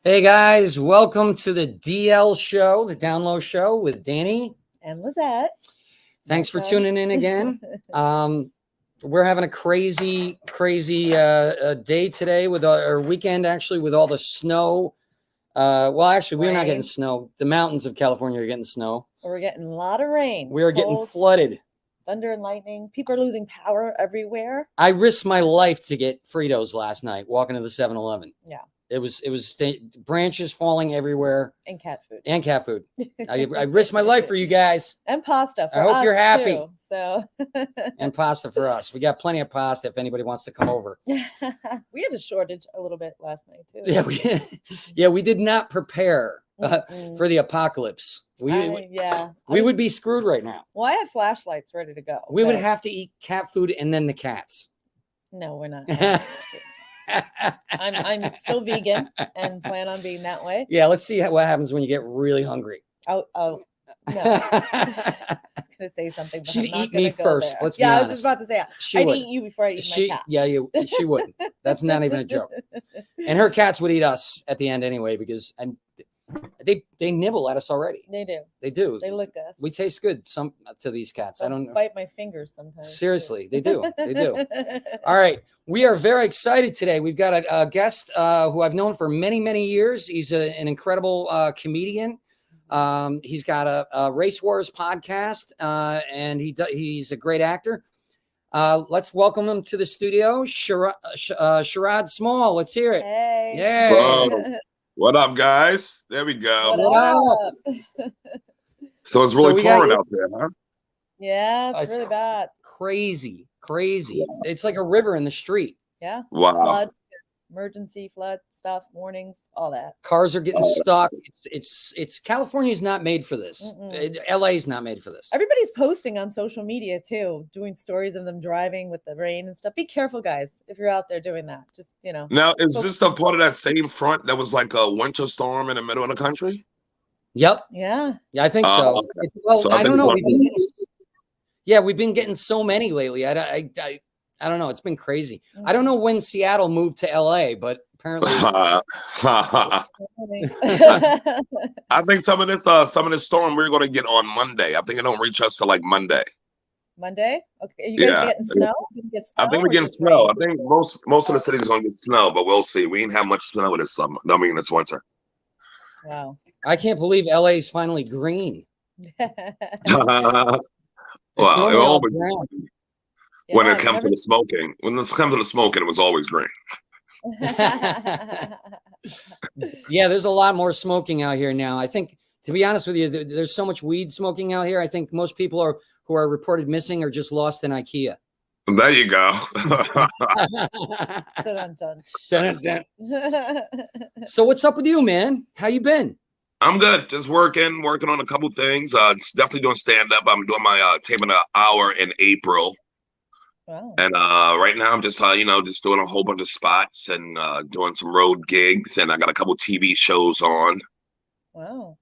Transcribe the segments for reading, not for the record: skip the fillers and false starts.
Hey guys, welcome to the DL show, the Down Low show with Danny and Lizette. Thanks for tuning in again. We're having a crazy day today with our weekend, actually, with all the snow. Well, actually, we're not getting snow. The mountains of California are getting snow. We're getting a lot of rain. We are getting flooded. Thunder and lightning. People are losing power everywhere. I risked my life to get Fritos last night, walking to the 7-Eleven. Yeah. It was branches falling everywhere. And cat food. I risked my life for you guys. And pasta for I hope us you're happy. Too, so. And pasta for us. We got plenty of pasta if anybody wants to come over. We had a shortage a little bit last night too. Yeah, we did not prepare for the apocalypse. We would be screwed right now. Well, I have flashlights ready to go. We would have to eat cat food and then the cats. No, we're not. I'm still vegan and plan on being that way. Yeah, let's see what happens when you get really hungry. Oh, no. I was gonna say something. But She'd eat me first. Let's be honest. I was just about to say I'd eat you before I eat my cat. Yeah, she wouldn't. That's not even a joke. And her cats would eat us at the end anyway because they nibble at us already. They do. They do. They lick us. We taste good to these cats. I don't bite my fingers sometimes. Seriously, they do. They do. All right. We are very excited today. We've got a guest who I've known for many years. He's an incredible comedian. He's got a Race Wars podcast, and he's a great actor. Let's welcome him to the studio, Sherrod Small. Let's hear it. Hey. Yeah. Whoa. What up, guys? There we go. What up? So it's really pouring out there, huh? Yeah, it's really bad. Crazy. It's like a river in the street. Yeah. Wow. Flood, emergency flood stuff, warnings, all that. Cars are getting stuck. It's California's not made for this. LA's not made for this. Everybody's posting on social media too, doing stories of them driving with the rain and stuff. Be careful, guys, if you're out there doing that. Just, Now, is this a part of that same front that was like a winter storm in the middle of the country? Yep. Yeah. Yeah, I think so. Okay. Well, So I don't know. We've been getting so many lately. I don't know. It's been crazy. I don't know when Seattle moved to LA, but apparently. I think some of this storm we're going to get on Monday. I think it don't reach us till like Monday. Monday? Okay. You guys getting snow? I think we're getting snow. I think most of the city's going to get snow, but we'll see. We ain't have much snow this summer. I mean, this winter. Wow. I can't believe LA's finally green. Well, when it comes to the smoking, it was always green. Yeah, there's a lot more smoking out here now. I think, to be honest with you, there's so much weed smoking out here. I think most people who are reported missing are just lost in IKEA. There you go. Dun, dun. So what's up with you, man? How you been? I'm good. Just working on a couple things. Definitely doing stand-up. I'm doing my taping an hour in April. Wow. And right now I'm just just doing a whole bunch of spots and doing some road gigs, and I got a couple TV shows on. Wow.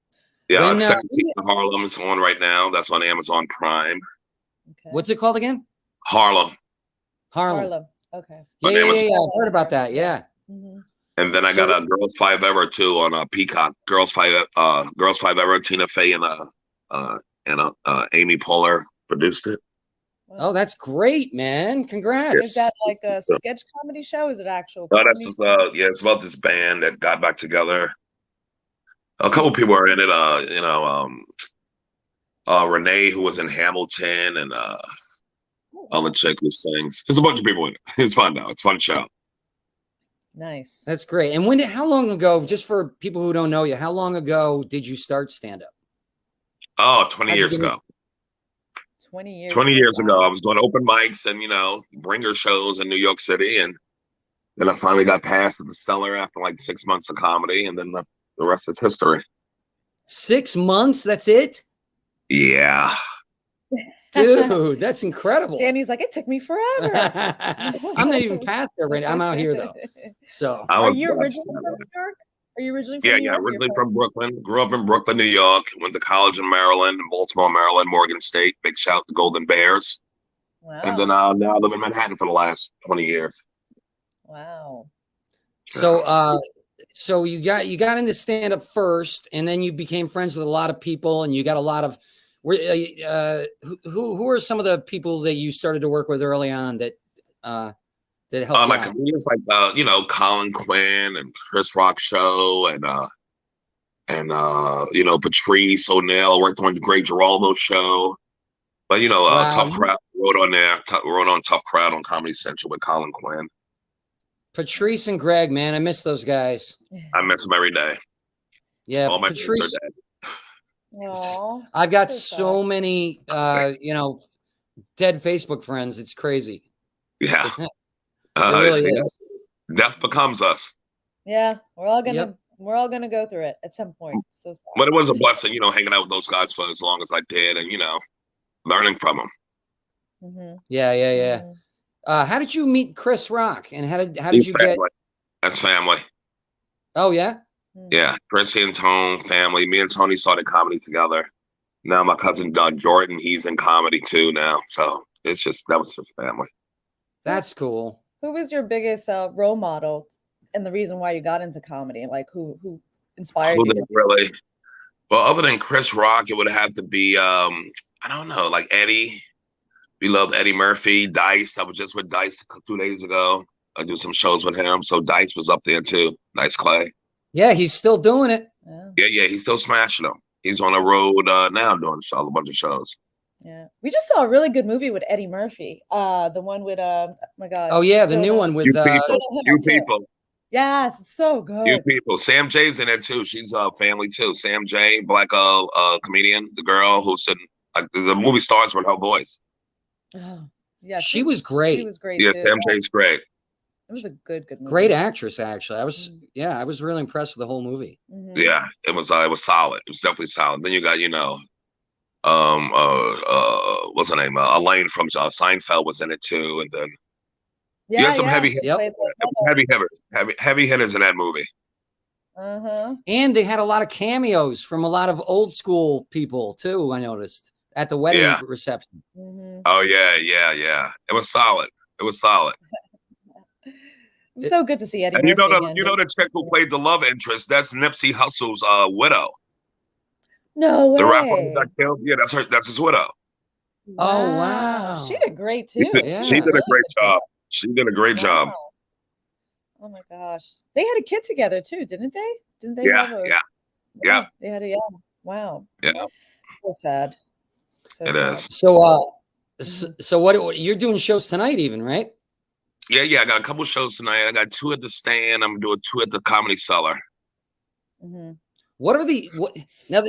Yeah, TV Show Harlem is on right now. That's on Amazon Prime. Okay. What's it called again? Harlem. Okay. Yeah. I've heard about that. Yeah. Mm-hmm. And then I got a Girls 5 Ever too on Peacock. Girls 5 Ever. Tina Fey and Amy Poehler produced it. Oh, that's great, man! Congrats. Is that like a sketch comedy show? Is it actual? That's just, it's about this band that got back together. A couple people are in it. Renee, who was in Hamilton, and other chick who sings. There's a bunch of people in it. It's fun now. It's a fun show. Nice. That's great. And how long ago, just for people who don't know you, how long ago did you start stand-up? Oh, 20 years ago. 20 years. 20 years ago, I was doing open mics and, bringer shows in New York City. And then I finally got past at the Cellar after like 6 months of comedy. And then the rest is history. 6 months? That's it? Yeah. Dude, that's incredible. Danny's like, it took me forever. I'm not even past there right now. I'm out here, though. So, are you originally from New York? Are you originally from New York? Yeah, originally from Brooklyn. Grew up in Brooklyn, New York. Went to college in Maryland, Baltimore, Maryland, Morgan State. Big shout to Golden Bears. Wow. And then now I live in Manhattan for the last 20 years. Wow. So So you got into stand up first, and then you became friends with a lot of people, and you got a lot of. Who are some of the people that you started to work with early on that helped you Like out? comedians like Colin Quinn and Chris Rock show and Patrice O'Neill worked on the Great Giraldo show. But Wow. Tough Crowd wrote on Tough Crowd on Comedy Central with Colin Quinn. Patrice and Greg, man, I miss those guys. I miss them every day. Yeah, All my friends are Patrice. dead. Aww, I've got so so many, dead Facebook friends. It's crazy. Yeah. It really is. Death becomes us. yeah, we're all gonna go through it at some point. So sad. But it was a blessing, hanging out with those guys for as long as I did, and learning from them. Mm-hmm. Yeah. Mm-hmm. How did you meet Chris Rock, and how did He's you family. get? That's family. Oh yeah. Yeah, Chris and Tone, family. Me and Tony started comedy together. Now my cousin Jordan, he's in comedy too now. So that was just family. That's cool. Who was your biggest role model, and the reason why you got into comedy? Like who inspired you? Really? Well, other than Chris Rock, it would have to be I don't know, like Eddie. We loved Eddie Murphy, Dice. I was just with Dice 2 days ago. I do some shows with him, so Dice was up there too. Dice Clay. Yeah, he's still doing it. Yeah, he's still smashing them. He's on the road now doing a bunch of shows. Yeah, we just saw a really good movie with Eddie Murphy. The one with oh my God. Oh yeah, the new one with You people. Yes, it's so good. You people. Sam Jay's in it too. She's family too. Sam Jay, black comedian, the girl who's in the movie starts with her voice. Oh, yeah, she was great. She was great. Yeah, too. Sam Jay's great. It was a good movie. Great actress, actually. I was really impressed with the whole movie. Mm-hmm. Yeah, it was solid. It was definitely solid. Then you got what's her name? Elaine from Seinfeld was in it too, and then you had some heavy hitters in that movie. And they had a lot of cameos from a lot of old school people too. I noticed at the wedding reception. Mm-hmm. Oh yeah. It was solid. It's so good to see Eddie. And Murphy the chick who played the love interest, that's Nipsey Hussle's widow. No way. The rapper who got killed. Yeah, that's his widow. Wow. Oh wow. She did great too. Yeah. She did a great job. She did a great job. Oh my gosh. They had a kid together too, didn't they? Didn't they Yeah. They had a wow. Yeah. So sad. It is. So what you're doing shows tonight even, right? Yeah. I got a couple shows tonight. I got 2 at the Stand. I'm doing 2 at the Comedy Cellar. Mm-hmm. What are now?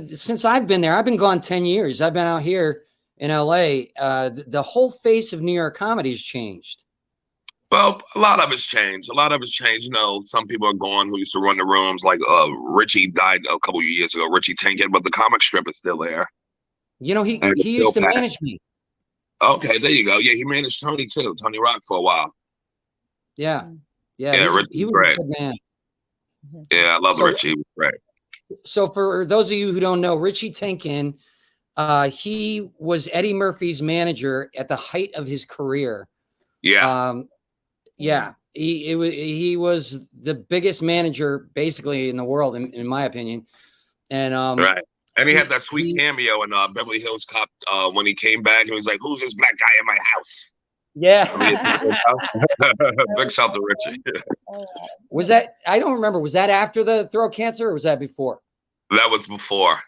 Since I've been there, I've been gone 10 years. I've been out here in LA. The whole face of New York comedy has changed. Well, a lot of it's changed. Some people are gone who used to run the rooms. Like Richie died a couple of years ago. Richie Tankett, but the comic strip is still there. He used to manage me. Okay, there you go. Yeah, he managed Tony too. Tony Rock for a while. Yeah. He was great. a good man. Yeah, I love Richie. He was great. So for those of you who don't know, Richie Tinkin, he was Eddie Murphy's manager at the height of his career. Yeah. He was the biggest manager basically in the world, in my opinion. And right. And he had that sweet cameo in Beverly Hills Cop when he came back and he was like, "Who's this black guy in my house?" Yeah. Big shout to Richie. Was that? I don't remember. Was that after the throat cancer, or was that before? That was before.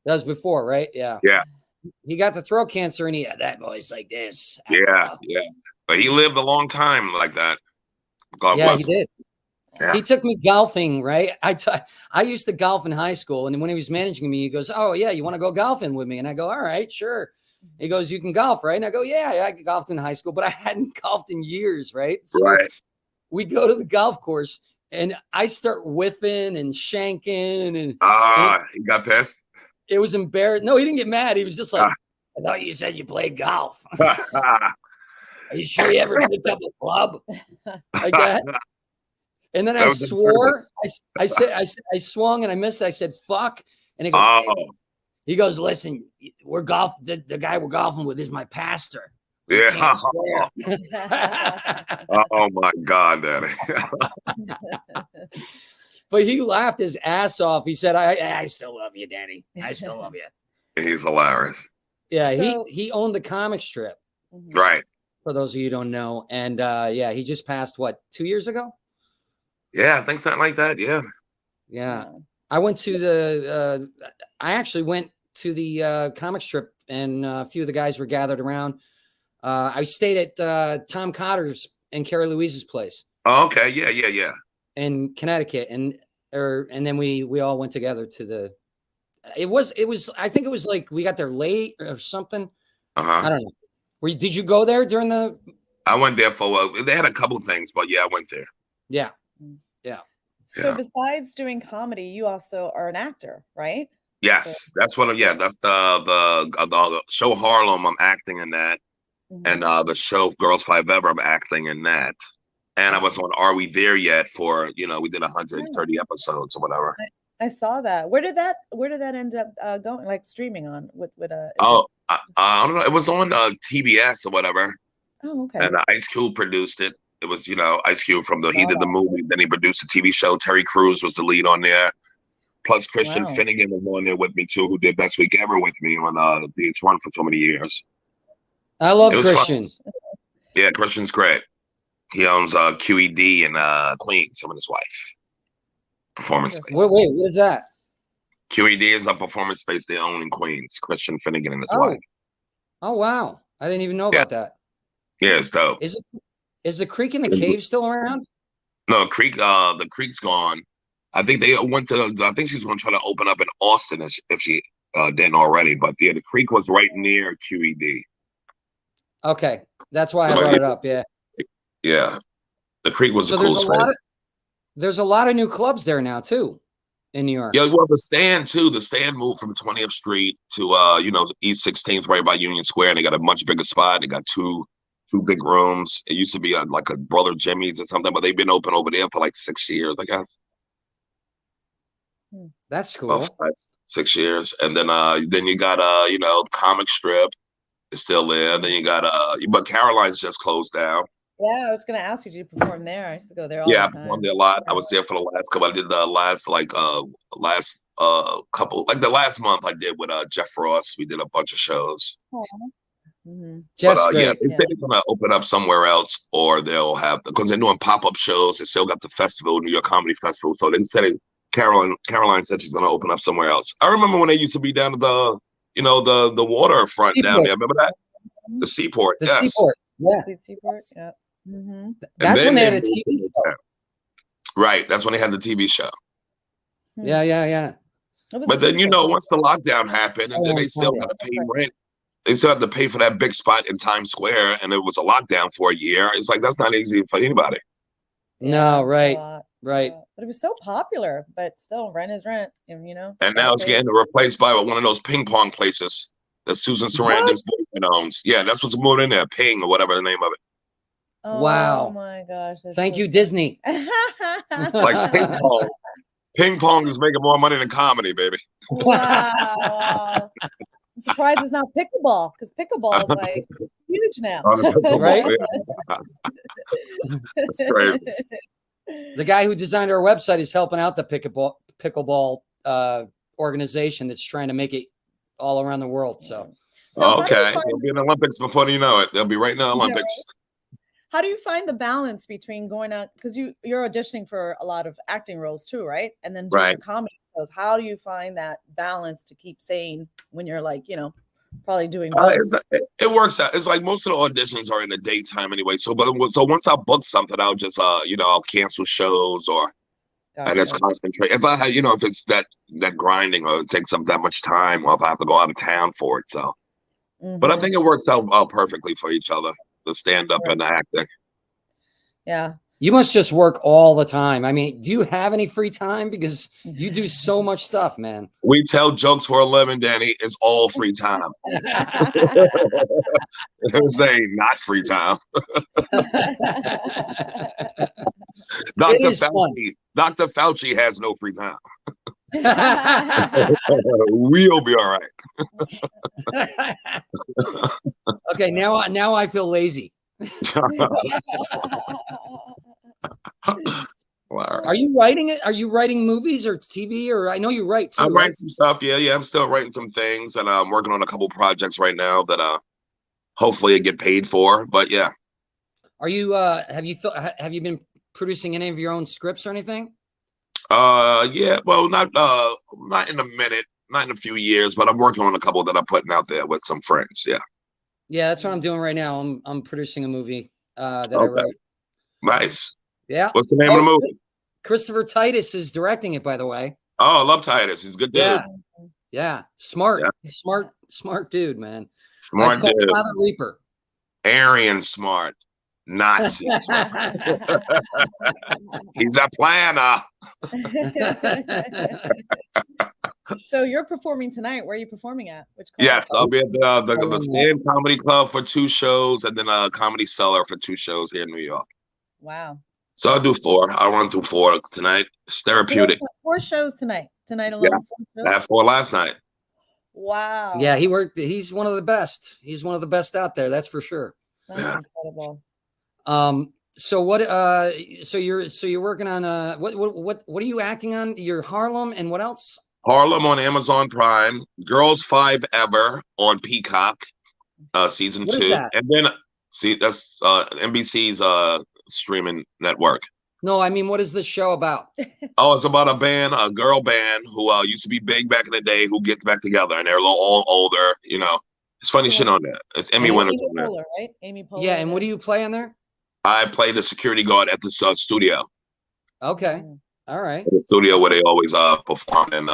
That was before, right? Yeah. Yeah. He got the throat cancer, and he had that voice like this. Yeah. But he lived a long time like that. God bless he did. Yeah. He took me golfing, right? I used to golf in high school, and when he was managing me, he goes, "Oh yeah, you want to go golfing with me?" And I go, "All right, sure." He goes, "You can golf, right?" And I go, "Yeah, I golfed in high school, but I hadn't golfed in years, right?" So we go to the golf course, and I start whiffing and shanking, and he got pissed. It was embarrassing. No, he didn't get mad. He was just like, "I thought you said you played golf. Are you sure you ever picked up a club like that?" And then I swore. I swung and I missed. I said, "Fuck." And he goes, "Listen, we're golf. The guy we're golfing with is my pastor." Yeah. Oh my God, Daddy. but he laughed his ass off. He said, I still love you, Danny. I still love you. He's hilarious. Yeah, So- he owned the comic strip, Right. for those of you who don't know. And yeah, he just passed, what, 2 years ago? Yeah, I think something like that. Yeah. Yeah. I went to I actually went to the comic strip, and a few of the guys were gathered around. I stayed at Tom Cotter's and Carrie Louise's place Oh, okay. Yeah. in Connecticut. And then we all went together to the, it was, I think it was like, we got there late or something. Uh-huh. I don't know. Did you go there during the? I went there for, they had a couple of things, but yeah, I went there. Yeah. So Yeah. besides doing comedy, you also are an actor, right? Yes, that's what. Yeah, that's the show Harlem. I'm acting in that, and the show Girls Five Ever. I'm acting in that, and I was on Are We There Yet for we did 130 episodes or whatever. I saw that. Where did that end up going? Like streaming on with Oh, I don't know. It was on TBS or whatever, Oh, okay. and Ice Cube produced it. It was Ice Cube he did the movie, then he produced the TV show. Terry Crews was the lead on there. Plus, Christian Wow. Finnegan was on there with me too, who did Best Week Ever with me on VH1 for so many years. I love It was fun. Christian. Yeah, Christian's great. He owns QED in Queens, him and his wife. Performance space. Wait, what is that? QED is a performance space they own in Queens. Christian Finnegan and his Oh. wife. Oh, wow. I didn't even know Yeah. about that. Yeah, it's dope. Is the creek in the cave still around? No, the creek's gone. I think they went to. I think she's going to try to open up in Austin if she didn't already. But yeah, the creek was right near QED. Okay, that's why I brought it up. Yeah. Yeah, the creek was So a cool spot. there's a lot of new clubs there now too, in New York. Yeah, well, the Stand too. The Stand moved from 20th Street to East 16th, right by Union Square, and they got a much bigger spot. They got two big rooms. It used to be like a Brother Jimmy's or something, but they've been open over there for like 6 years, I guess. That's cool. About 6 years, and then you got comic strip is still there. Then you got but Caroline's just closed down. Yeah, I was gonna ask you, did you perform there? I used to go there all Yeah, I the time. performed there a lot. I was there for the last couple. I did the last couple, like the last month I did with Jeff Ross. We did a bunch of shows. Jeff's But yeah, great. they think they're gonna open up somewhere else, or they'll have, because they're doing pop-up shows. They still got the festival, New York Comedy Festival. So they said Caroline said she's gonna open up somewhere else. I remember when they used to be down at the waterfront down there. Remember that? The Seaport. The Yes. Seaport. Yeah. Seaport. Yeah. That's when they had a moved TV to town. Right. That's when they had the TV show. Yeah. It was But a then, TV show. once the lockdown happened, and then they still had to pay rent. They still had to pay for that big spot in Times Square, and it was a lockdown for a year. It's like, that's not easy for anybody. No, a right. lot, Right. yeah. But it was so popular, but still rent is rent, And now it's getting replaced by one of those ping pong places that Susan Sarandon's boyfriend owns. Yeah, that's what's moved in there, Ping or whatever the name of it. Wow. Oh my gosh. Thank you, Disney. Like ping pong. Ping pong is making more money than comedy, baby. Wow. I'm surprised it's not pickleball, because pickleball is like huge now. Right? That's crazy. The guy who designed our website is helping out the pickleball organization that's trying to make it all around the world. So how do you Okay. find- They'll be in the Olympics before you know it. They'll be right in the Olympics. How do you find the balance between going out, because you're auditioning for a lot of acting roles too, right? And then doing Right. your comedy shows. How do you find that balance to keep sane when you're like, probably doing both? It works out. It's like most of the auditions are in the daytime anyway. So once I book something, I'll just I'll cancel shows, or I just Gotcha. concentrate. If I had, if it's that grinding, or it takes up that much time, or if I have to go out of town for it. So, but I Mhm. think it works out perfectly for each other, the stand up and the acting. Yeah. you must just work all the time. I mean, do you have any free time? Because you do so much stuff, man. We tell jokes for a living, Danny. It's all free time. This ain't not free time. It is fun. Dr. Fauci has no free time. We'll be all right. Okay, now I feel lazy. Hilarious. Are you writing it? Are you writing movies or TV? Or I know you write too. I'm right? writing some stuff. Yeah. I'm still writing some things, and I'm working on a couple projects right now that hopefully I get paid for. But yeah. Are you? Have you been producing any of your own scripts or anything? Yeah. Well, not in a minute, not in a few years, but I'm working on a couple that I'm putting out there with some friends. Yeah. Yeah, that's what I'm doing right now. I'm producing a movie that I Okay. wrote. Nice. Yeah. What's the name of the movie? Christopher Titus is directing it, by the way. Oh, I love Titus. He's a good dude. Yeah. Yeah. Smart. Yeah. Smart dude, man. Smart it's called dude. Father Reaper. Aryan smart. Nazi smart. He's a planner. So you're performing tonight. Where are you performing at? Which club? Yes, I'll be at the Stand Comedy Club for 2 shows, and then Comedy Cellar for 2 shows here in New York. Wow. So I'll do 4. I'll run through 4 tonight. It's therapeutic. 4 shows tonight. Tonight alone. Yeah. I had 4 last night. Wow. Yeah, he's one of the best. He's one of the best out there, that's for sure. That's incredible. So what so you're working on what are you acting on? Your Harlem and what else? Harlem on Amazon Prime, Girls 5 Ever on Peacock, season What is 2. that? And then that's NBC's streaming network. No, I mean, what is the show about? Oh, it's about a girl band who used to be big back in the day, who gets back together, and they're a little all older. You know, it's funny shit on there. It's Emmy winners on there. Poehler, right? Amy Poehler. Yeah, and what do you play on there? I play the security guard at the studio. Okay, all right. The studio where they always perform and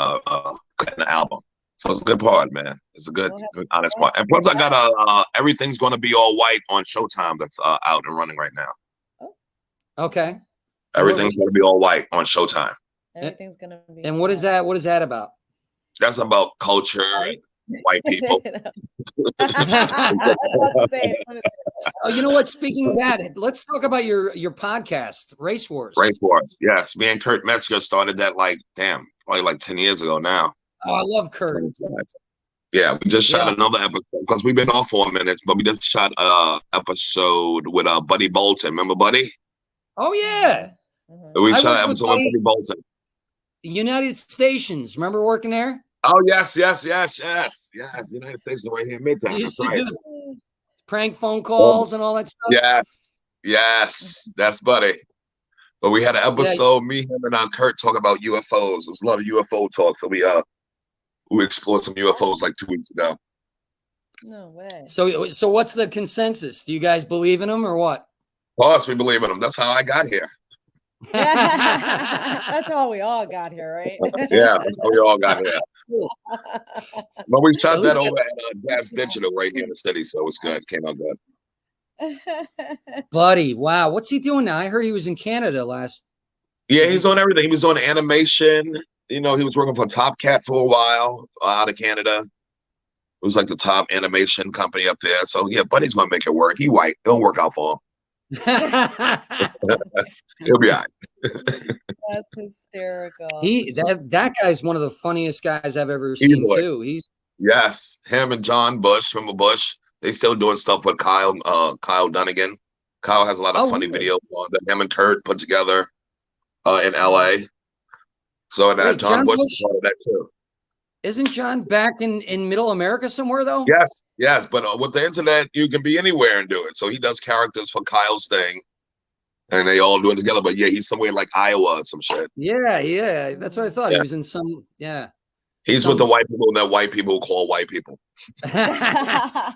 cutting the album. So it's a good part, man. It's a good, honest part. And plus, I got Everything's Gonna Be All White on Showtime that's out and running right now. Okay. Everything's Gonna Be All White on Showtime. Everything's gonna be. And what is that? What is that about? That's about culture and white people. Oh, you know what? Speaking of that, let's talk about your podcast, Race Wars. Race Wars, yes. Me and Kurt Metzger started that probably like 10 years ago now. Oh, I love Kurt. Yeah, we just shot another episode because we've been off for a minute, but we just shot an episode with Buddy Bolton. Remember Buddy? Oh yeah. We shot an episode with Buddy Bolton. United Stations. Remember working there? Oh yes. United States right here in Midtown. Used That's to right. do prank phone calls and all that stuff. Yes, that's Buddy. But we had an episode, me, him, and Kurt talk about UFOs. There was a lot of UFO talk, so we explored some UFOs like 2 weeks ago. No way. So what's the consensus? Do you guys believe in them or what? Of course, we believe in them. That's how I got here. That's how we all got here, right? Yeah, that's how we all got here. But we shot that over at Gas Digital right here in the city, so it's good. It came out good. Buddy, wow. What's he doing now? I heard he was in Canada last. Yeah, he's on everything. He was on animation. You know, he was working for Top Cat for a while out of Canada. It was like the top animation company up there. So yeah, Buddy's gonna make it work. He white. It'll work out for him. He'll be all right. That's hysterical. That guy's one of the funniest guys I've ever seen too. Yes, him and John Bush. Remember Bush? They still doing stuff with Kyle Dunnigan. Kyle has a lot of funny videos that him and Kurt put together in LA. So that John Bush is part of that too. Isn't John back in Middle America somewhere though? Yes. But with the internet, you can be anywhere and do it. So he does characters for Kyle's thing, and they all do it together. But yeah, he's somewhere like Iowa or some shit. Yeah. That's what I thought. He was in some. Yeah. He's with the white people that white people call white people.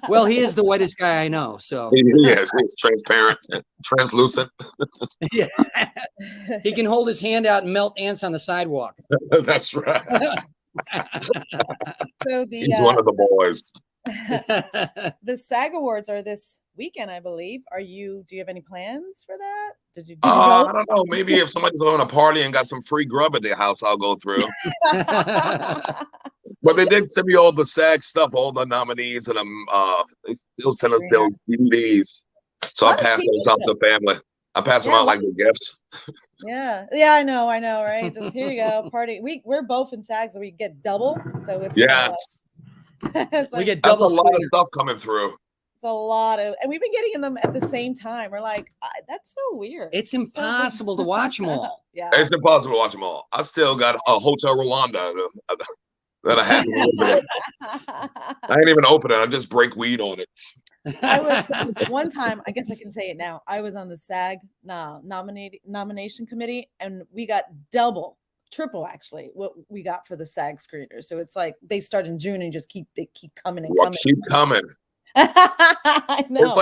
Well, he is the whitest guy I know. So he's transparent, translucent. Yeah. He can hold his hand out and melt ants on the sidewalk. That's right. So he's one of the boys. The SAG Awards are this weekend, I believe. Do you have any plans for that? Did you I don't know. Maybe if somebody's throwing a party and got some free grub at their house, I'll go through. But they did send me all the SAG stuff, all the nominees, and they still send us those DVDs. So I pass those out to family. I pass them out like the gifts. Yeah, I know, right? Just here you go, party. We're both in SAG, so we get double. So it's yes. it's we get that's double. a lot of stuff coming through. It's a lot of, and we've been getting in them at the same time. We're like, that's so weird. It's so impossible to watch them all. Yeah. It's impossible to watch them all. I still got a Hotel Rwanda that I had to use. I ain't even open it. I just break weed on it. I was one time, I guess I can say it now. I was on the SAG nomination committee, and we got triple actually what we got for the SAG screeners. So it's like they start in June and they keep coming and coming. Keep coming. I know.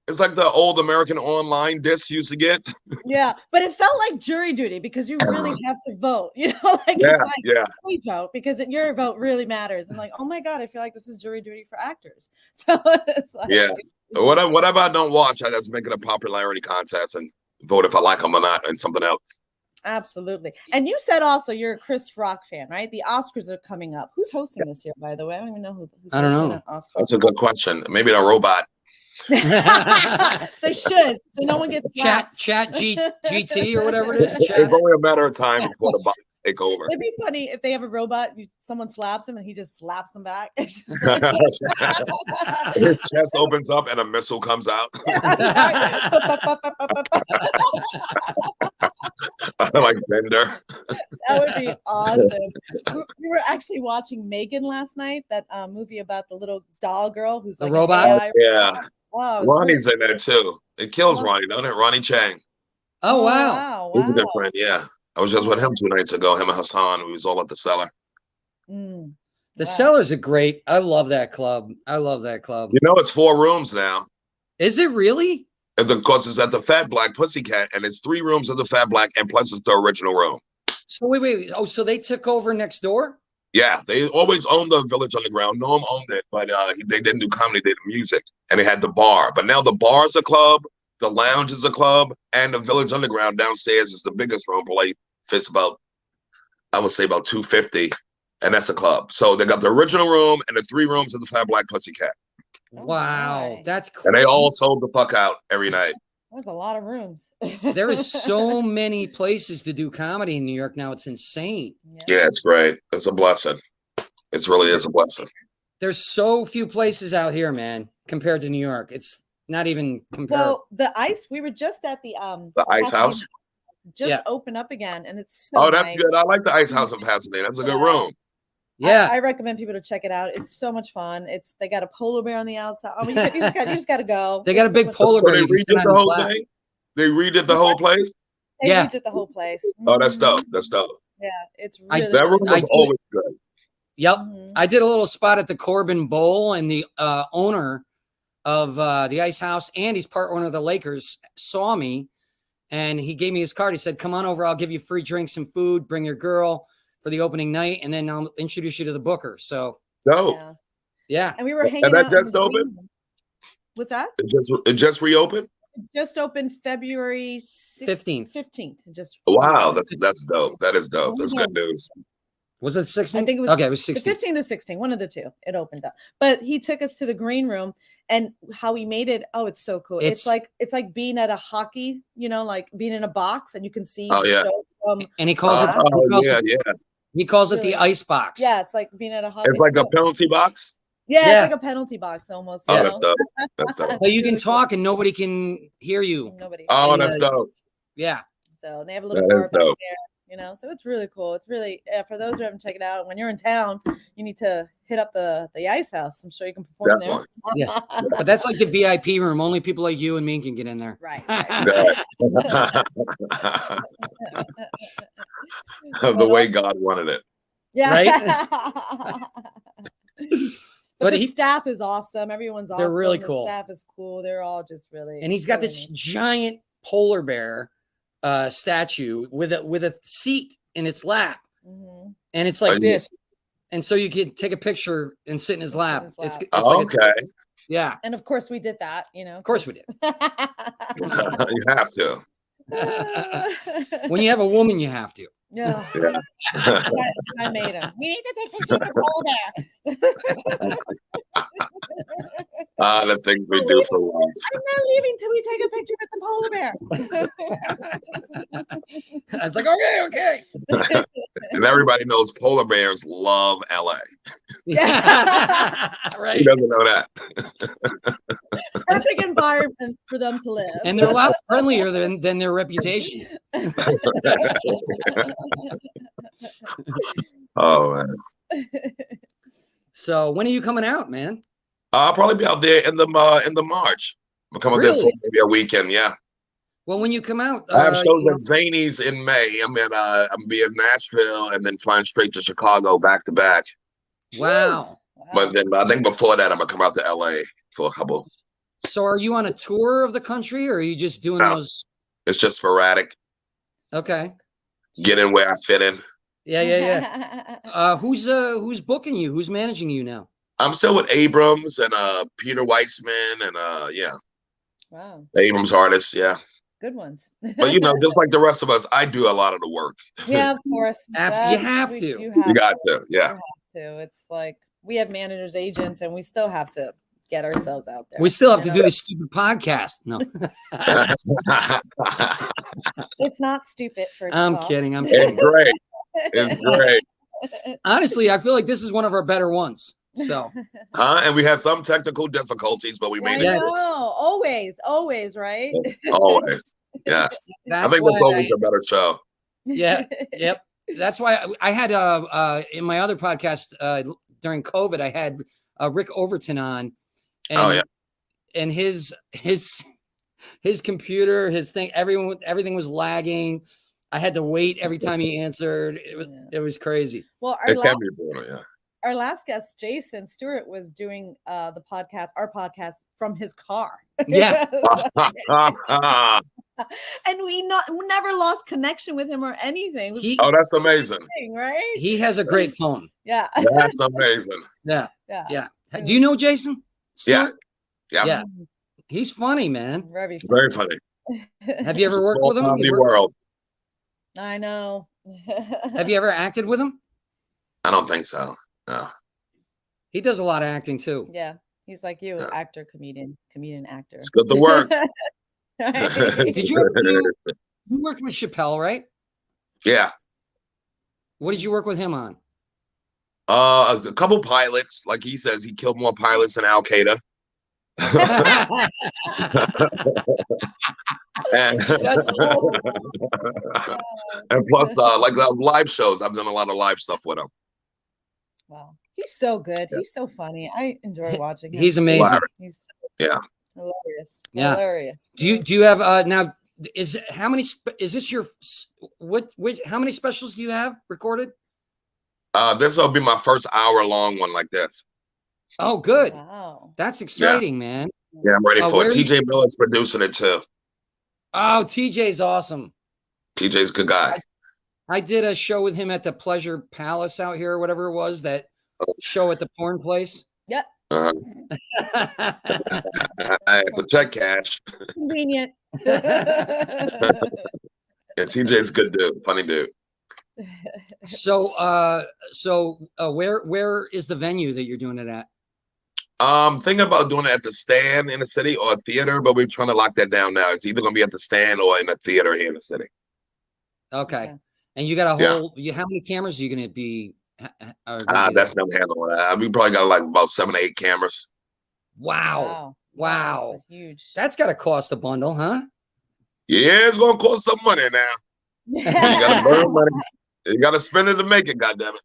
It's like the old American online discs used to get. Yeah, but it felt like jury duty because you really have to vote. You know, like it's like, please vote because your vote really matters. I'm like, oh my god, I feel like this is jury duty for actors. So it's like, whatever I don't watch, I just make it a popularity contest and vote if I like them or not, and something else. Absolutely. And you said also you're a Chris Rock fan, right? The Oscars are coming up. Who's hosting this year, by the way? I don't even know who's I don't know. That's a good question. Maybe the robot. They should. So no one gets GT or whatever it is. It's only a matter of time before the bot take over. It'd be funny if they have a robot, someone slaps him and he just slaps them back. His chest opens up and a missile comes out. Like Bender. That would be awesome. We were actually watching Megan last night, that movie about the little doll girl who's the like robot. Yeah. Wow, Ronnie's in there too. It kills Ronnie, don't it? Ronnie Chang. Oh wow. He's a good friend. Yeah. I was just with him 2 nights ago. Him and Hassan. We was all at the Cellar. The Cellar's a great. I love that club. You know, it's 4 rooms now. Is it really? And because it's at the Fat Black Pussycat, and it's 3 rooms at the Fat Black, and plus it's the original room. So wait. Oh, so they took over next door? Yeah, they always owned the Village Underground. Noam owned it, but they didn't do comedy. They did music, and they had the bar. But now the bar's a club, the lounge is a club, and the Village Underground downstairs is the biggest room. Probably fits about, I would say about 250, and that's a club. So they got the original room and the 3 rooms of the Fat Black Pussycat. Wow, that's crazy. And they all sold the fuck out every night. That's a lot of rooms. There is so many places to do comedy in New York now. It's insane. Yeah, it's great. It's a blessing. It really is a blessing. There's so few places out here, man, compared to New York. It's not even comparable. Well, we were just at the Ice House. Opened up again, and it's so that's nice. good. I like the Ice House in Pasadena. That's a good room. Yeah, I recommend people to check it out. It's so much fun. They got a polar bear on the outside. I mean, you just got to go. They got a big polar bear. They redid the whole thing. They redid the whole place. They redid the whole place. Oh, that's dope. That's dope. Yeah, it's really that room was always good. Yep, I did a little spot at the Corbin Bowl, and the owner of the Ice House, and he's part owner of the Lakers, saw me, and he gave me his card. He said, "Come on over. I'll give you free drinks and food. Bring your girl for the opening night, and then I'll introduce you to the booker." So dope. Yeah. And we were hanging out. And that just opened? What's that? It just reopened? It just opened February 15th. 15th. Wow, that's dope. That is dope. That's good news. Was it 16th? I think it was. Okay, it was 16th. 15th or 16th, one of the two. It opened up. But he took us to the green room, and how he made it. Oh, it's so cool. It's like being at a hockey, like being in a box, and you can see. Oh yeah. And he calls it. He calls it the ice box. Yeah, it's like being at a hockey. It's like a penalty box. Yeah, it's like a penalty box almost. Oh, that's dope. That's dope. So you can talk and nobody can hear you. Nobody. Oh, that's dope. Yeah. So they have a little bar back there, so it's really cool. It's really for those who haven't checked it out. When you're in town, you need to hit up the Ice House. I'm sure you can perform there. Yeah, but that's like the VIP room. Only people like you and me can get in there. Right. The way God wanted it. Yeah. Right. But the staff is awesome. Everyone's awesome. They're really cool. The staff is cool. They're all just really. And he's got this giant polar bear statue with a seat in its lap, and it's like this, and so you can take a picture and sit in his lap. It's okay. Yeah. And of course we did that. Of course we did. You have to. When you have a woman, you have to. Yeah. I made him. We need to take pictures of the polar bear. The things we do for once. I'm not leaving till we take a picture with the polar bear. It's like, okay. And everybody knows polar bears love LA. Yeah. Right. He doesn't know that. Perfect environment for them to live. And they're a lot friendlier than their reputation. Oh man. So when are you coming out, man? I'll probably be out there in the March. I'll come out there for Really? maybe a weekend. Yeah. Well, when you come out, I have shows you at Zany's in May. I'm gonna be in Nashville and then flying straight to Chicago back to back. wow. But then I think before that I'm gonna come out to LA for a couple. So are you on a tour of the country, or are you just doing No. those? It's just sporadic. Okay. Get in where I fit in. Yeah. Who's booking you? Who's managing you now? I'm still with Abrams and Peter Weitzman and yeah. Wow. Abrams artists, yeah. Good ones. But just like the rest of us, I do a lot of the work. Yeah, of course. You have to. You You got to, yeah. have to. It's like we have managers, agents, and we still have to get ourselves out there. We still have to do this stupid podcast. No. It's not stupid, first I'm of all. kidding. It's great. It's great. Honestly, I feel like this is one of our better ones. So And we had some technical difficulties, but we made it. Yes. Always, right? Always. Yes. I think that's always a better show. Yeah. Yep. That's why I had in my other podcast during COVID, I had Rick Overton on. And, and his computer, his thing, everything was lagging. I had to wait every time he answered. It was crazy. Well, our last guest, Jason Stewart, was doing our podcast from his car. Yeah. And we never lost connection with him or anything. That's amazing. Right? He has a great phone. Yeah. That's amazing. Yeah. Do you know Jason Stewart? Yeah. He's funny, man. Very funny. Have you ever worked with him? World. I know. Have you ever acted with him? I don't think so. No. He does a lot of acting too. Yeah. He's like you, actor, comedian, actor. It's good to work. Did you worked with Chappelle, right? Yeah. What did you work with him on? A couple pilots. Like he says, he killed more pilots than Al Qaeda. That's awesome. And plus, like live shows, I've done a lot of live stuff with him. Wow, he's so good. He's so funny. I enjoy watching him. He's amazing. He's Yeah. hilarious. Hilarious. Do you have now? Is this your how many specials do you have recorded? This will be my first hour-long one like this. Oh, good. Wow. That's exciting, man. Yeah, I'm ready for it. TJ Miller's producing it too. Oh, TJ's awesome. TJ's a good guy. I did a show with him at the Pleasure Palace out here, or whatever it was, that show at the porn place. Yep. It's a check cash. Convenient. Yeah, TJ's a good dude, funny dude. So, where is the venue that you're doing it at? Thinking about doing it at the Stand in the city or a theater, but we're trying to lock that down now. It's either going to be at the Stand or in a theater here in the city. Okay. And you got a whole, how many cameras are you going to be? That's no handle that. We probably got like about 7 to 8 cameras. Wow. That's huge. That's got to cost a bundle, huh? Yeah, it's going to cost some money now. You got to burn money. You got to spend it to make it, goddammit.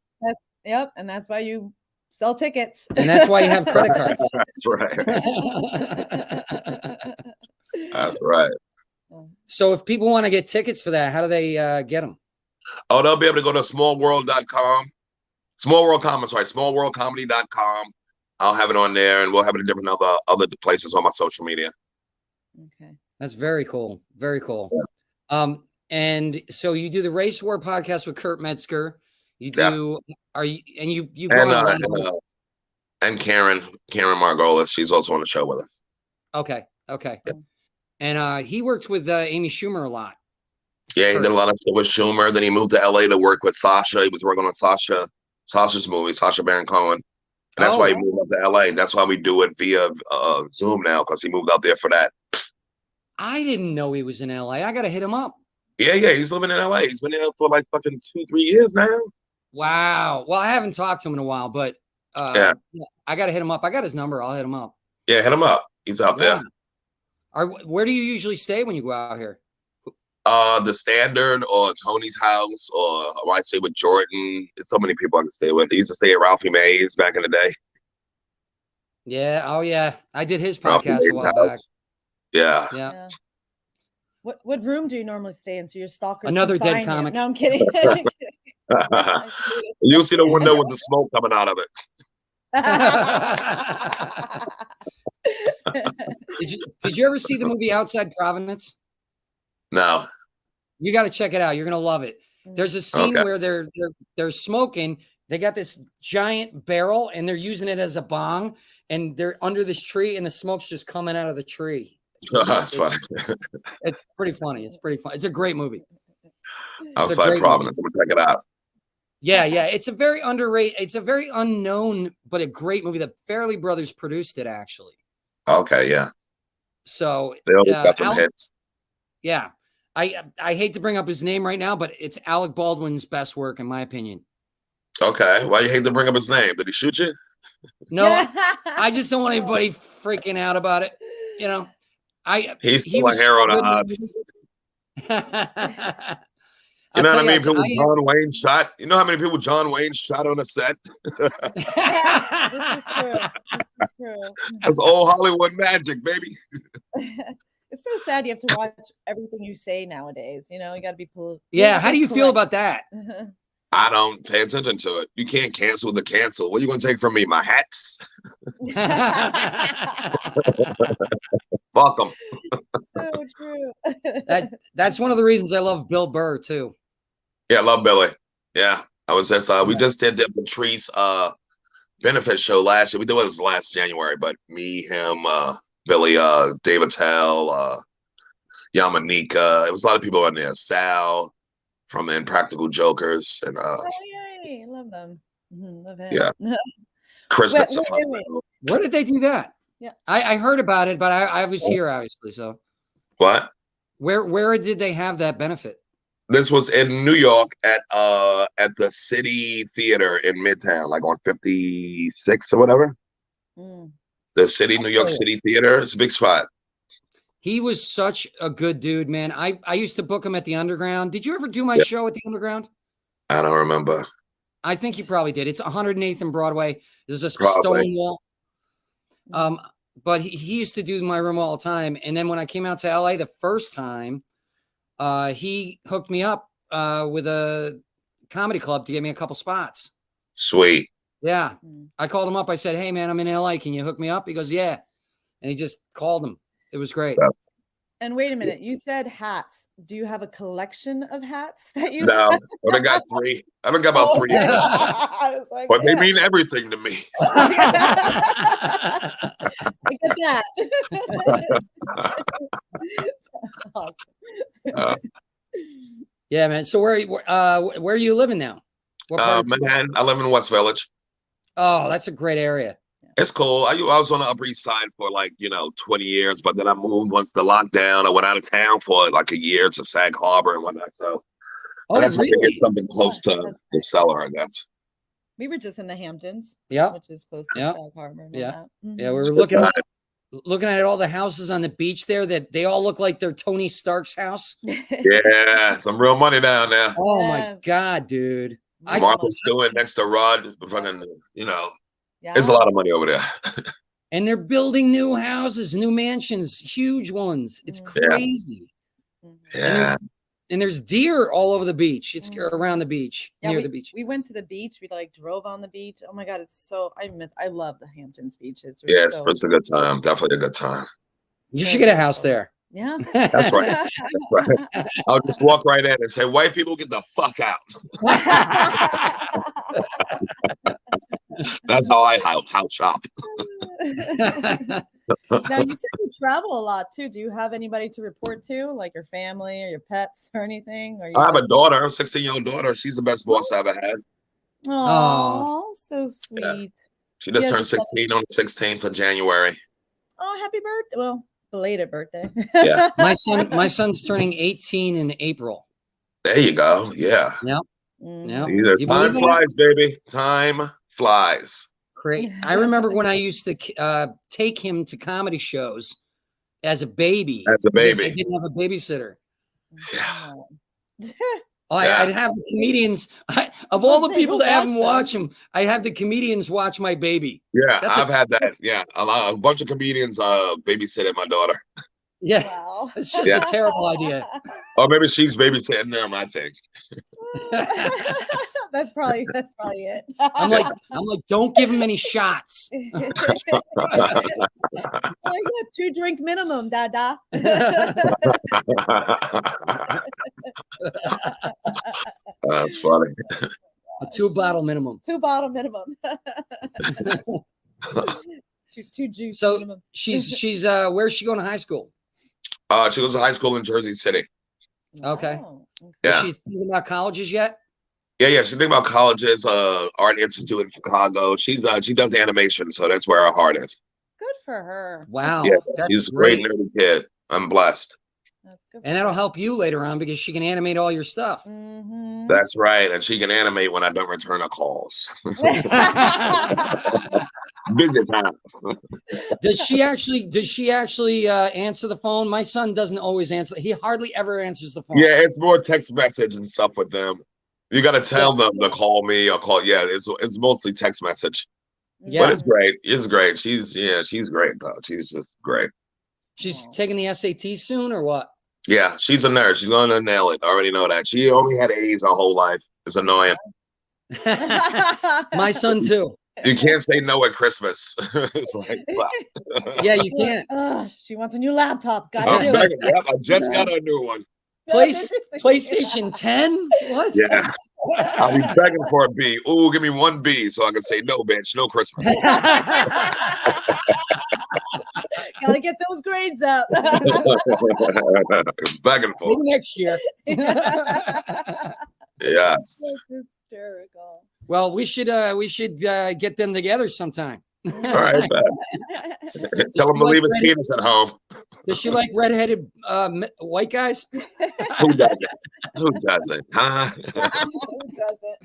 And that's why you sell tickets. And that's why you have credit cards. That's right. That's right. So if people want to get tickets for that, how do they get them? Oh, they'll be able to go to smallworld.com. Smallworldcomedy.com. I'll have it on there, and we'll have it in different other places on my social media. Okay. That's very cool. Very cool. Yeah. And so you do the Race War podcast with Kurt Metzger. You do, you go and Karen Margolis, she's also on the show with us. Okay. Yeah. And he worked with Amy Schumer a lot. Yeah, he did a lot of stuff with Schumer. Then he moved to LA to work with Sasha. He was working on Sasha's movie, Sacha Baron Cohen. And that's why he moved up to LA. That's why we do it via Zoom now, because he moved out there for that. I didn't know he was in LA. I got to hit him up. Yeah, he's living in LA. He's been there for like fucking 2-3 years now. Wow. Well, I haven't talked to him in a while, but Yeah. I got to hit him up. I got his number. I'll hit him up. Yeah, hit him up. He's out there. Where do you usually stay when you go out here? The Standard or Tony's house, or I might stay with Jordan. There's so many people I can stay with. I used to stay at Ralphie Mays back in the day. Yeah. Oh, yeah. I did his Ralphie podcast a Mays' while back. house. Yeah. Yeah. What room do you normally stay in? So your stalkers Another can dead find comic. You? No, I'm kidding. You'll see the window with the smoke coming out of it. Did you ever see the movie Outside Providence? No. You got to check it out. You're gonna love it. There's a scene where they're smoking. They got this giant barrel and they're using it as a bong, and they're under this tree, and the smoke's just coming out of the tree. That's funny. It's pretty funny. It's pretty fun. It's a great movie. Outside Providence. I'm gonna check it out. Yeah. It's a very underrated. It's a very unknown, but a great movie. The Farrelly brothers produced it, actually. Okay, yeah. So they always got some hits. Yeah. I hate to bring up his name right now, but it's Alec Baldwin's best work, in my opinion. Okay. Why you hate to bring up his name? Did he shoot you? No, I just don't want anybody freaking out about it. You know, he's still a hero to us. You know how many people John Wayne shot? You know how many people John Wayne shot on a set? This is true. That's old Hollywood magic, baby. It's so sad you have to watch everything you say nowadays. You know, you got to be polite. Yeah. How do you feel about that? I don't pay attention to it. You can't cancel the cancel. What are you going to take from me? My hats? Fuck them. So true. That's one of the reasons I love Bill Burr too. Yeah, I love Billy. Yeah, I was just we just did the Patrice benefit show last year. It was last January, but me, him, Billy, David Tell, Yamanika. It was a lot of people in there. Sal from the Impractical Jokers, and yay, love them. Love him. Yeah, Chris. Where did they do that? Yeah, I heard about it, but I was here obviously. So what? Where did they have that benefit? This was in New York at the City Theater in Midtown, like on 56 or whatever. The New York City Theater. It's a big spot. He was such a good dude, man. I used to book him at the Underground. Did you ever do my show at the Underground? I don't remember. I think you probably did. It's 108th and Broadway. There's a stone wall. But he used to do my room all the time. And then when I came out to LA the first time, he hooked me up with a comedy club to get me a couple spots. Sweet. Yeah. I called him up. I said, hey, man, I'm in LA. Can you hook me up? He goes, yeah. And he just called him. It was great. Yeah. And wait a minute. You said hats. Do you have a collection of hats that you No, but I got 3. I don't got about 3 yet. I was like, but they mean everything to me. I get that. That's awesome. Yeah, man. So where are you living now? Man, I live in West Village. Oh, that's a great area. It's cool. I was on the Upper East Side for 20 years, but then I moved once the lockdown. I went out of town for like a year to Sag Harbor and whatnot. So that's really? To get something close to the cellar, I guess. We were just in the Hamptons, which is close to Sag Harbor. Yeah, we were looking at all the houses on the beach there that they all look like they're Tony Stark's house. Yeah, some real money down there. Oh my God, dude! Martha Stewart next to Rod, fucking, there's a lot of money over there. And they're building new houses, new mansions, huge ones. It's crazy. Yeah. And there's deer all over the beach. It's around the beach, near the beach. We went to the beach. We drove on the beach. Oh my God, it's so I love the Hamptons beaches. It's a good time. Definitely a good time. You should get a house there. Yeah. That's right. That's right. I'll just walk right in and say, white people, get the fuck out. That's how I house shop. Now, you said you travel a lot too. Do you have anybody to report to, like your family or your pets or anything? I have a daughter, a 16-year-old daughter. She's the best boss I ever had. Oh, so sweet. Yeah. She just turned 16 on the 16th of January. Oh, happy birthday. Well, belated birthday. Yeah. My son's turning 18 in April. There you go. Yeah. Yep. Time flies, baby. Time flies. Great. I remember when I used to take him to comedy shows as a baby. As a because I baby. didn't have a babysitter. Yeah. I'd have the comedians, of all the people to have them watch them, I'd have the comedians watch my baby. Yeah, I've had that. Yeah, a bunch of comedians babysitting my daughter. Yeah, Wow. it's just a terrible idea. Or maybe she's babysitting them, I think. That's probably it. I'm like, don't give him any shots. Oh, yeah, 2 drink minimum, Dada. That's funny. A 2-bottle minimum. 2 bottle minimum. 2 juice So minimum. she's where's she going to high school? She goes to high school in Jersey City. Okay. Wow. Yeah. Is she thinking about colleges yet? Yeah. She's thinking about colleges, Art Institute in Chicago. She does animation, so that's where her heart is. Good for her. Wow. Yeah, that's she's a great nerdy kid. I'm blessed. That's good. And that'll help you later on because she can animate all your stuff. Mm-hmm. That's right, and she can animate when I don't return her calls. Busy time. Does she actually answer the phone? My son doesn't always answer. He hardly ever answers the phone. Yeah, it's more text message and stuff with them. You got to tell them to call me or call. Yeah, it's mostly text message. Yeah. But it's great. It's great. She's great though. She's just great. She's taking the SAT soon or what? Yeah, she's a nerd. She's gonna nail it. I already know that. She only had A's her whole life. It's annoying. My son too. You can't say no at Christmas. It's like, Yeah, you can't. She wants a new laptop. Gotta do it. yep, I just got a new one. PlayStation 10? What? Yeah. I'll be begging for a B. Ooh, give me 1 B so I can say no, bitch. No Christmas. Gotta get those grades up. Begging for Maybe next year. Yes. Hysterical. Well, we should get them together sometime. All right, man. Tell him to leave his penis at home. Does she like redheaded white guys? Who doesn't? Who doesn't? Huh? Who doesn't?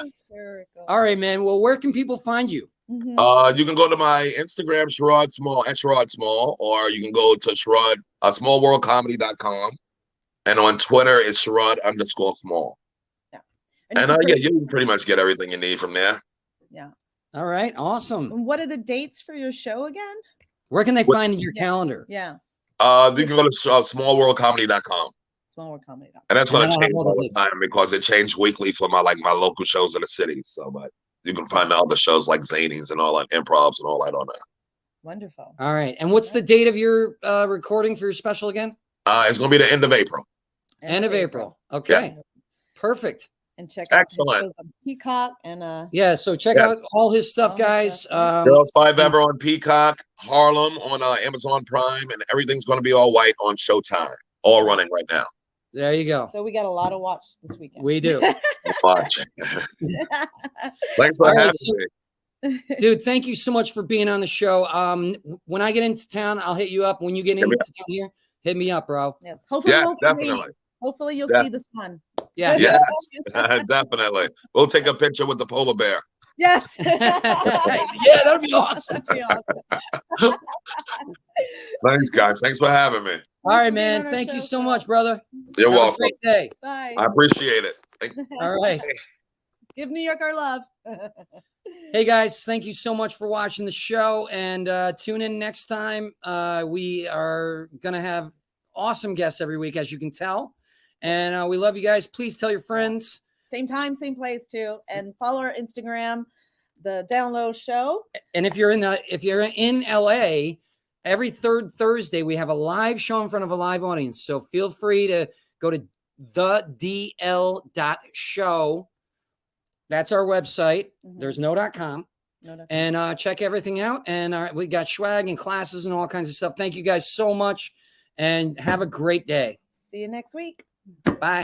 Hysterical. All right, man. Well, where can people find you? Mhm. You can go to my Instagram, Sherrod Small, at Sherrod Small, or you can go to Sherrod, smallworldcomedy.com. And on Twitter, it's Sherrod_Small. And yeah, you can pretty much get everything you need from there. Yeah. All right. Awesome. And what are the dates for your show again? Where can they find your calendar? Yeah. You can go to smallworldcomedy.com. Smallworldcomedy. And that's going to And change all all the time because it changed weekly for my local shows in the city. So, but you can find the other shows like Zanies and all that, improvs and all that on there. Wonderful. All right. And what's the date of your recording for your special again? It's going to be the end of April. End of April. Okay. Yeah. Perfect. And check out his Excellent. shows on Peacock and Yeah. So check out all his stuff, All his guys. stuff, Girls 5 Ever on Peacock, Harlem on Amazon Prime, and everything's going to be all white on Showtime. All running right now. There you go. So we got a lot of watch this weekend. We do. Watch. Thanks for All right, having so- me. Dude, thank you so much for being on the show. When I get into town, I'll hit you up. When you get into town here, hit me up, bro. Yes. Hopefully, Yes, we'll rain. definitely. Hopefully you'll Yeah. see the sun. Yeah. Yes, definitely. We'll take a picture with the polar bear. Yes. Yeah, that'd be awesome. That'd be awesome. Thanks, guys. Thanks for having me. All right, for being on man. our Thank show, you so Phil. much, brother. You're Have a welcome. great day. Bye. I appreciate it. All right. Give New York our love. Hey, guys, thank you so much for watching the show. And tune in next time. We are going to have awesome guests every week, as you can tell. And we love you guys. Please tell your friends. Same time, same place too. And follow our Instagram, the Down Low Show. And if you're in LA, every third Thursday, we have a live show in front of a live audience. So feel free to go to thedl.show. That's our website. There's no.com. And check everything out. And we got swag and classes and all kinds of stuff. Thank you guys so much. And have a great day. See you next week. Bye.